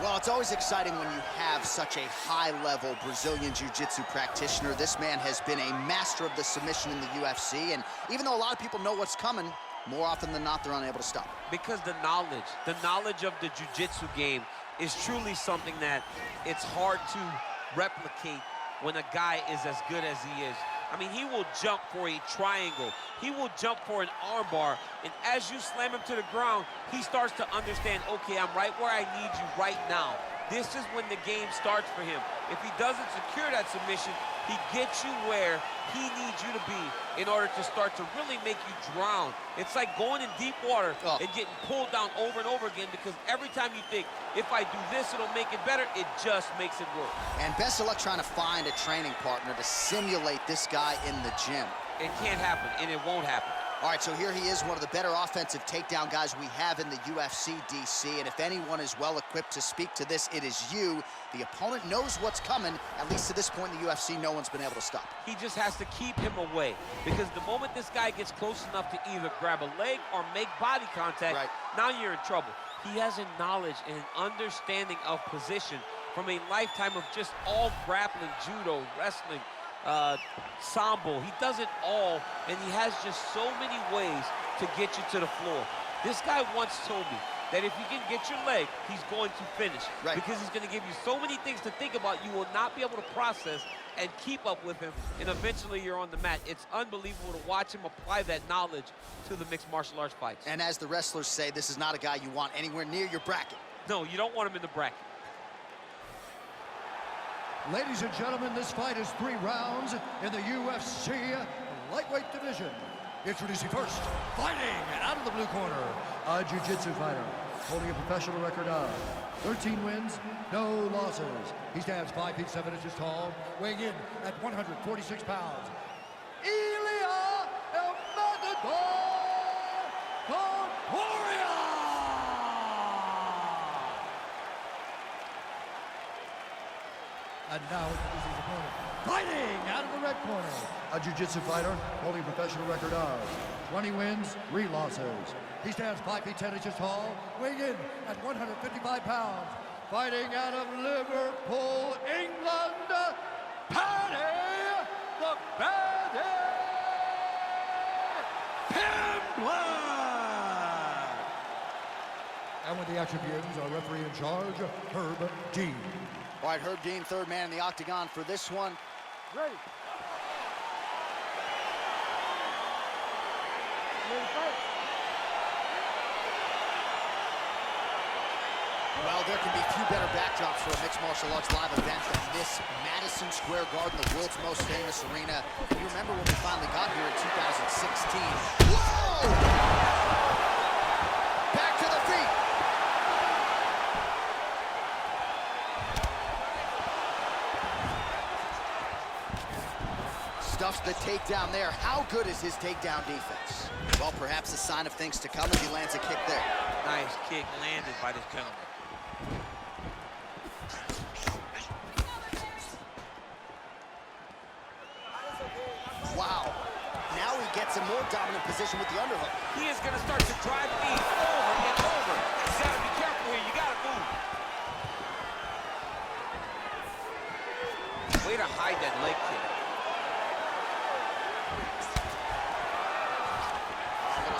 Well, it's always exciting when you have such a high-level Brazilian Jiu-Jitsu practitioner. This man has been a master of the submission in the UFC, and even though a lot of people know what's coming, more often than not, they're unable to stop. Because the knowledge of the Jiu-Jitsu game is truly something that it's hard to replicate when a guy is as good as he is. I mean, he will jump for a triangle. He will jump for an armbar. And as you slam him to the ground, he starts to understand, okay, I'm right where I need you right now. This is when the game starts for him. If he doesn't secure that submission, he gets you where he needs you to be in order to start to really make you drown. It's like going in deep water and getting pulled down over and over again, because every time you think, if I do this, it'll make it better, it just makes it worse. And best of luck trying to find a training partner to simulate this guy in the gym. It can't happen, and it won't happen. All right, so here he is, one of the better offensive takedown guys we have in the UFC, DC. And if anyone is well-equipped to speak to this, it is you. The opponent knows what's coming. At least to this point in the UFC, no one's been able to stop. He just has to keep him away, because the moment this guy gets close enough to either grab a leg or make body contact, now you're in trouble. He has a knowledge and an understanding of position from a lifetime of just all grappling, judo, wrestling, sambo. He does it all, and he has just so many ways to get you to the floor. This guy once told me that if you can get your leg, he's going to finish. Because he's going to give you so many things to think about, you will not be able to process and keep up with him, and eventually you're on the mat. It's unbelievable to watch him apply that knowledge to the mixed martial arts fights. And as the wrestlers say, this is not a guy you want anywhere near your bracket. No, you don't want him in the bracket. Ladies and gentlemen, this fight is 3 rounds in the UFC lightweight division. Introducing first, fighting out of the blue corner, a jiu-jitsu fighter holding a professional record of 13 wins, no losses. He stands 5 feet 7 inches tall, weighing in at 146 pounds. Ilia Topuria! And now introducing his opponent, fighting out of the red corner, a jiu-jitsu fighter holding a professional record of 20 wins, 3 losses. He stands 5 feet 10 inches tall, weighing in at 155 pounds. Fighting out of Liverpool, England, Paddy the Paddy Pimblett! And with the action begins, our referee in charge, Herb Dean. All right, Herb Dean, third man in the octagon for this one. Ready. Ready to fight. Well, there can be few better backdrops for a mixed martial arts live event than this Madison Square Garden, the world's most famous arena. You remember when we finally got here in 2016. Whoa! Back to the feet. Stuffs the takedown there. How good is his takedown defense? Well, perhaps a sign of things to come as he lands a kick there. Nice kick landed by this gentleman. Wow. Now he gets a more dominant position with the underhook. He is going to start to drive these over and over. You got to be careful here. You got to move. Way to hide that leg kick.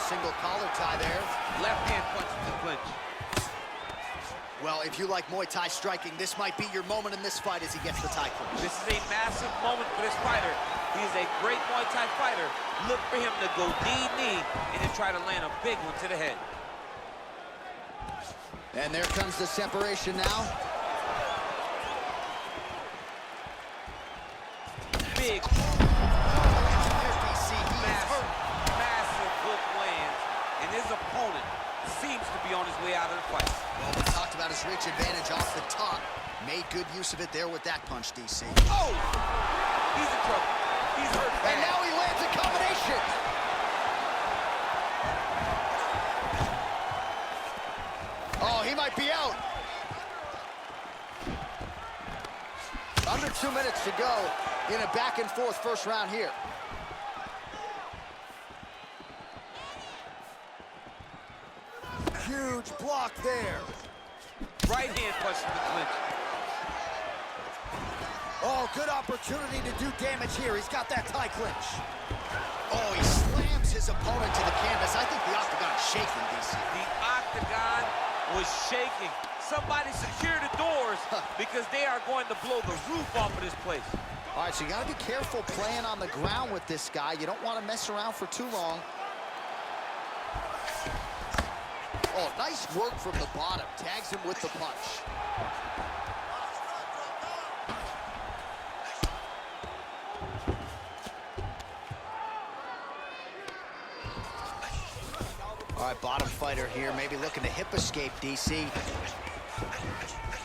Single collar tie there. Left hand punch to the clinch. Well, if you like Muay Thai striking, this might be your moment in this fight as he gets the tie clinch. This is a massive moment for this fighter. He is a great Muay Thai fighter. Look for him to go knee, and then try to land a big one to the head. And there comes the separation now. Big. And his opponent seems to be on his way out of the fight. Well, we talked about his reach advantage off the top. Made good use of it there with that punch, DC. Oh! He's in trouble. He's hurt bad. And now he lands a combination. Oh, he might be out. Under 2 minutes to go in a back-and-forth first round here. Huge block there. Right hand punch in the clinch. Oh, good opportunity to do damage here. He's got that tie clinch. Oh, he slams his opponent to the canvas. I think the octagon's shaking, DC. The octagon was shaking. Somebody secure the doors because they are going to blow the roof off of this place. All right, so you got to be careful playing on the ground with this guy. You don't want to mess around for too long. Oh, nice work from the bottom. Tags him with the punch. All right, bottom fighter here, maybe looking to hip escape, DC.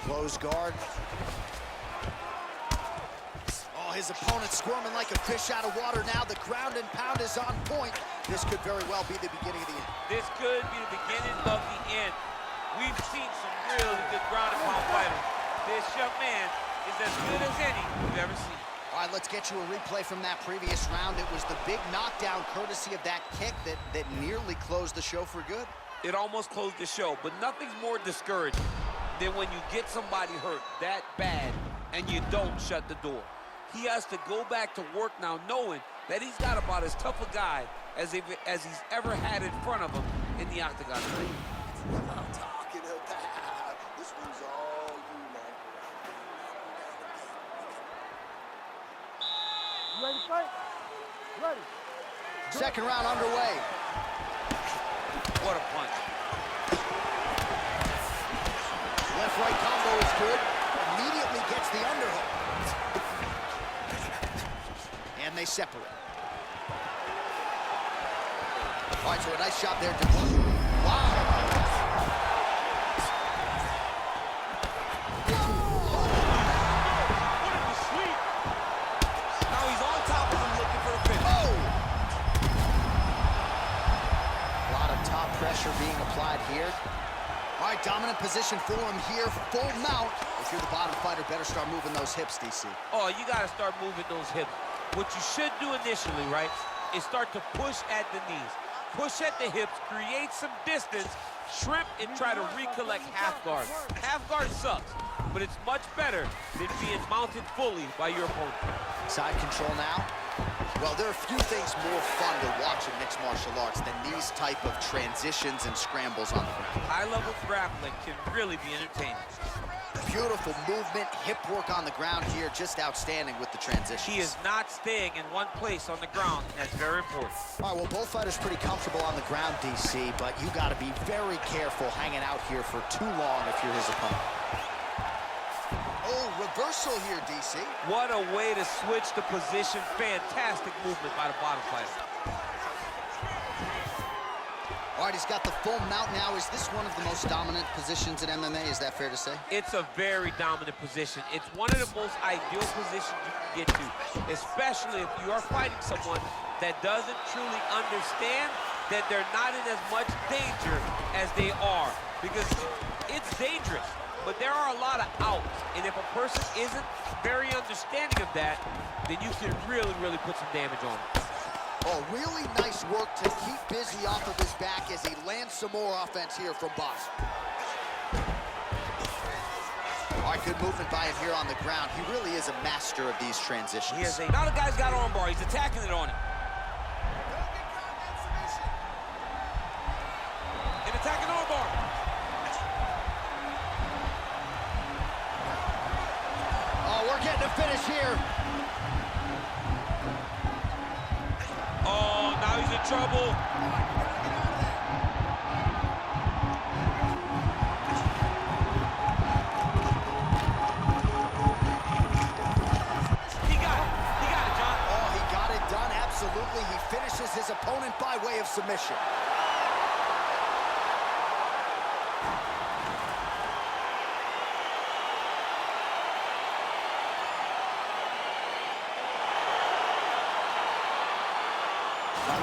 Close guard. Oh, his opponent squirming like a fish out of water now. The ground and pound is on point. This could very well be the beginning of the end. This could be the beginning of the end. We've seen some really good ground and pound fighters. This young man is as good as any we've ever seen. All right, let's get you a replay from that previous round. It was the big knockdown courtesy of that kick that nearly closed the show for good. It almost closed the show, but nothing's more discouraging than when you get somebody hurt that bad and you don't shut the door. He has to go back to work now knowing that he's got about as tough a guy as he's ever had in front of him in the octagon. What I'm talking about. This one's all you, man. You ready to fight? Ready. Second round underway. What a punch. Left-right combo is good. Immediately gets the underhook. And they separate. All right, so a nice shot there. Wow. Pressure being applied here. All right, dominant position for him here. Full mount. If you're the bottom fighter, better start moving those hips, DC. Oh, you got to start moving those hips. What you should do initially, right, is start to push at the knees. Push at the hips, create some distance, shrimp, and try to recollect half guard. Half guard sucks, but it's much better than being mounted fully by your opponent. Side control now. Well, there are few things more fun to watch in mixed martial arts than these type of transitions and scrambles on the ground. High-level grappling can really be entertaining. Beautiful movement, hip work on the ground here, just outstanding with the transitions. He is not staying in one place on the ground, and that's very important. All right, well, both fighters pretty comfortable on the ground, DC, but you got to be very careful hanging out here for too long if you're his opponent. Oh, reversal here, DC. What a way to switch the position. Fantastic movement by the bottom fighter. All right, he's got the full mount now. Is this one of the most dominant positions in MMA? Is that fair to say? It's a very dominant position. It's one of the most ideal positions you can get to, especially if you are fighting someone that doesn't truly understand that they're not in as much danger as they are, because it's dangerous. But there are a lot of outs, and if a person isn't very understanding of that, then you can really, really put some damage on him. Oh, really nice work to keep busy off of his back as he lands some more offense here from Boss. All right, good movement by him here on the ground. He really is a master of these transitions. He is now the guy's got armbar. He's attacking it on him. An attacking armbar. Oh, we're getting a finish here. Oh, now he's in trouble. He got it, John. Oh, he got it done, absolutely. He finishes his opponent by way of submission.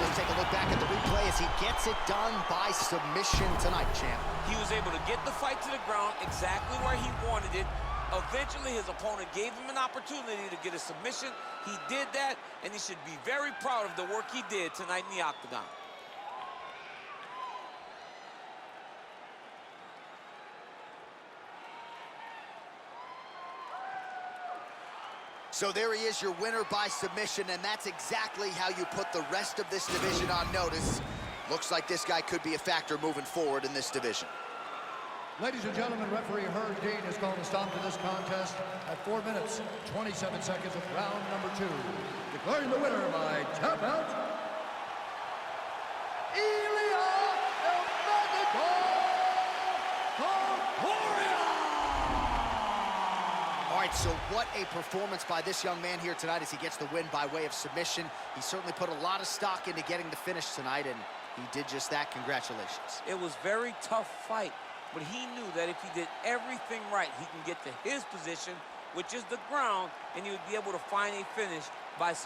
Let's take a look back at the replay as he gets it done by submission tonight, champ. He was able to get the fight to the ground exactly where he wanted it. Eventually, his opponent gave him an opportunity to get a submission. He did that, and he should be very proud of the work he did tonight in the octagon. So there he is, your winner by submission, and that's exactly how you put the rest of this division on notice. Looks like this guy could be a factor moving forward in this division. Ladies and gentlemen, referee Herb Dean has called a stop to this contest at 4 minutes, 27 seconds of round number 2. Declaring the winner by tap out, Ilia Topuria! All right, so what a performance by this young man here tonight as he gets the win by way of submission. He certainly put a lot of stock into getting the finish tonight, and he did just that. Congratulations. It was a very tough fight, but he knew that if he did everything right, he can get to his position, which is the ground, and he would be able to find a finish by